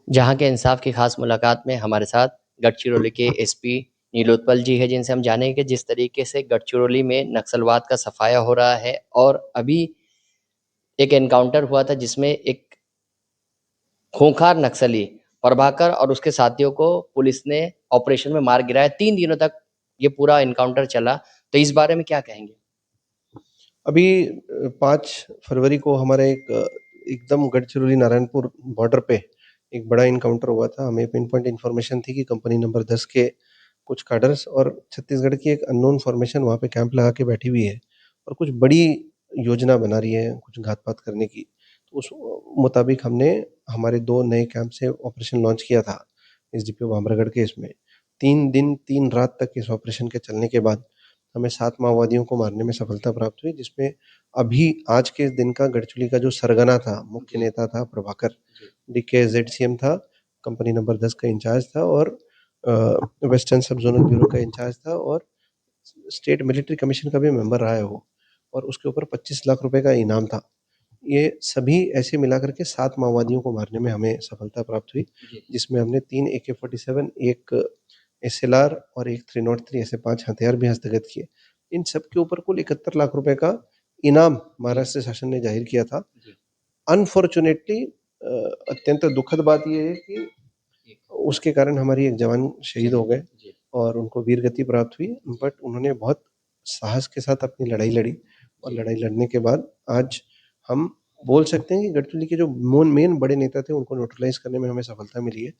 जहां के इंसाफ की खास मुलाकात में हमारे साथ गढ़चिरौली के एसपी नीलोत्पल जी है, जिनसे हम जानेंगे कि जिस तरीके से गढ़चिरौली में नक्सलवाद का सफाया हो रहा है और अभी एक एनकाउंटर हुआ था जिसमें एक खूंखार नक्सली प्रभाकर और उसके साथियों को पुलिस ने ऑपरेशन में मार गिराया। 3 दिनों तक ये पूरा एनकाउंटर चला, तो इस बारे में क्या कहेंगे? अभी 5 फरवरी को हमारा एकदम गढ़चिरौली नारायणपुर बॉर्डर पे एक बड़ा इनकाउंटर हुआ था। हमें पिन पॉइंट इन्फॉर्मेशन थी कि कंपनी नंबर 10 के कुछ कैडर्स और छत्तीसगढ़ की एक अननोन फॉर्मेशन वहाँ पे कैंप लगा के बैठी हुई है और कुछ बड़ी योजना बना रही है कुछ घात-पात करने की। तो उस मुताबिक हमने हमारे 2 नए कैंप से ऑपरेशन लॉन्च किया था एसडीपीओ भामरागढ़ के इसमें। 3 दिन 3 रात तक इस ऑपरेशन के चलने के बाद हमें 7 माओवादियों को मारने में सफलता प्राप्त हुई, जिसमें अभी आज के दिन का गढ़चिरौली का जो सरगना था, मुख्य नेता था प्रभाकर, डीके जेडसीएम था, कंपनी नंबर 10 का इंचार्ज था और वेस्टर्न सब जोनल ब्यूरो का इंचार्ज था और स्टेट मिलिट्री कमीशन का भी मेंबर रहा है वो, और उसके ऊपर 25 लाख रुपए का इनाम था। ये सभी ऐसे मिला करके 7 माओवादियों को मारने में हमें सफलता प्राप्त हुई, जिसमें हमने 3 AK-47, एक एसएलआर और एक 303 ऐसे 5 हथियार भी हस्तगत किए। इन सब के ऊपर कुल 71 लाख रुपए का इनाम महाराष्ट्र शासन ने जाहिर किया था। अनफॉर्चुनेटली अत्यंत दुखद बात ये है कि उसके कारण हमारी एक जवान शहीद हो गए और उनको वीर गति प्राप्त हुई, बट उन्होंने बहुत साहस के साथ अपनी लड़ाई लड़ी और लड़ाई लड़ने के बाद आज हम बोल सकते हैं कि गढ़चिरौली के जो मेन बड़े नेता थे उनको न्यूट्रलाइज करने में हमें सफलता मिली है।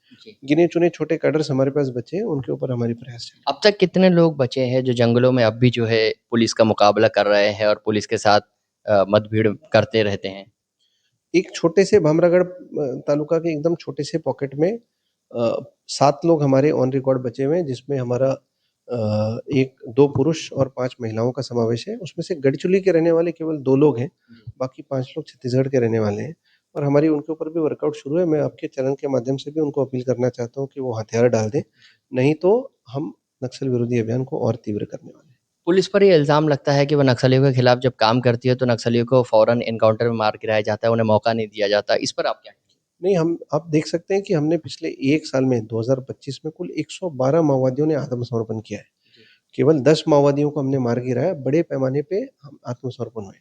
गिने चुने छोटे कैडर्स हमारे पास बचे हैं, उनके ऊपर हमारी प्रयास चल रही है। अब तक कितने लोग बचे हैं जो जंगलों में अब भी जो है पुलिस का मुकाबला कर रहे हैं और पुलिस के साथ मतभेड़ करते रहते हैं? एक छोटे से भामरागढ़ तालुका के एकदम छोटे से पॉकेट में 7 लोग हमारे ऑन रिकॉर्ड बचे हुए हैं, जिसमें हमारा 2 पुरुष और 5 महिलाओं का समावेश है। उसमें से गढ़चिरौली के रहने वाले केवल 2 लोग हैं, बाकी 5 लोग छत्तीसगढ़ के रहने वाले हैं और हमारी उनके ऊपर भी वर्कआउट शुरू है। मैं आपके चैनल के माध्यम से भी उनको अपील करना चाहता हूँ कि वो हथियार डाल दें, नहीं तो हम नक्सल विरोधी अभियान को और तीव्र करने वाले हैं। पुलिस पर ये इल्ज़ाम लगता है कि वो नक्सलियों के खिलाफ जब काम करती है तो नक्सलियों को फ़ौरन एनकाउंटर में मार गिराया जाता है, उन्हें मौका नहीं दिया जाता। इस पर आप क्या कहेंगे? नहीं, हम आप देख सकते हैं कि हमने पिछले 1 साल में 2025 में कुल 112 माओवादियों ने आत्मसमर्पण किया है। केवल 10 माओवादियों को हमने मार गिराया, बड़े पैमाने पे हम आत्मसमर्पण हुए।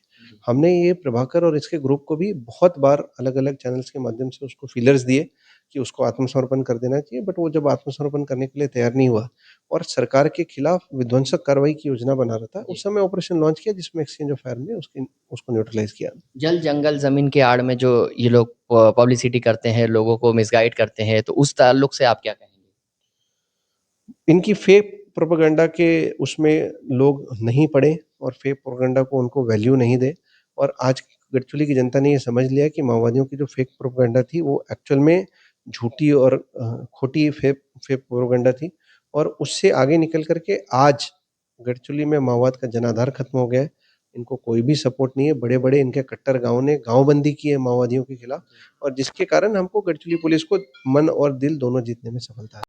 हमने ये प्रभाकर और इसके ग्रुप को भी बहुत बार अलग-अलग चैनल्स के माध्यम से उसको फीलर्स दिए कि उसको आत्मसमर्पण कर देना चाहिए, बट वो जब आत्मसमर्पण करने के लिए तैयार नहीं हुआ और सरकार के खिलाफ विध्वंसक कार्रवाई की योजना बना रहा था, उस समय ऑपरेशन लॉन्च किया जिसमें एक्सचेंज ऑफ फायर में उसको न्यूट्रलाइज़ किया। जल, जंगल, ज़मीन की आड़ में जो ये लोग पब्लिसिटी करते हैं, लोगों को मिसगाइड करते हैं, तो उस ताल्लुक से आप क्या कहेंगे? इनकी फेक प्रोपेगेंडा के उसमें लोग नहीं पड़े और फेक प्रोपेगेंडा को उनको वैल्यू नहीं दे, और आज गढ़चिरौली की जनता ने ये समझ लिया कि माओवादियों की जो फेक प्रोपेगेंडा थी वो एक्चुअल में झूठी और खोटी फेक फेक प्रोपेगेंडा थी, और उससे आगे निकल कर के आज गढ़चिरौली में माओवाद का जनाधार खत्म हो गया है। इनको कोई भी सपोर्ट नहीं है। बड़े-बड़े इनके कट्टर गाँव ने गाँवबंदी की है माओवादियों के खिलाफ, और जिसके कारण हमको गढ़चिरौली पुलिस को मन और दिल दोनों जीतने में सफलता है।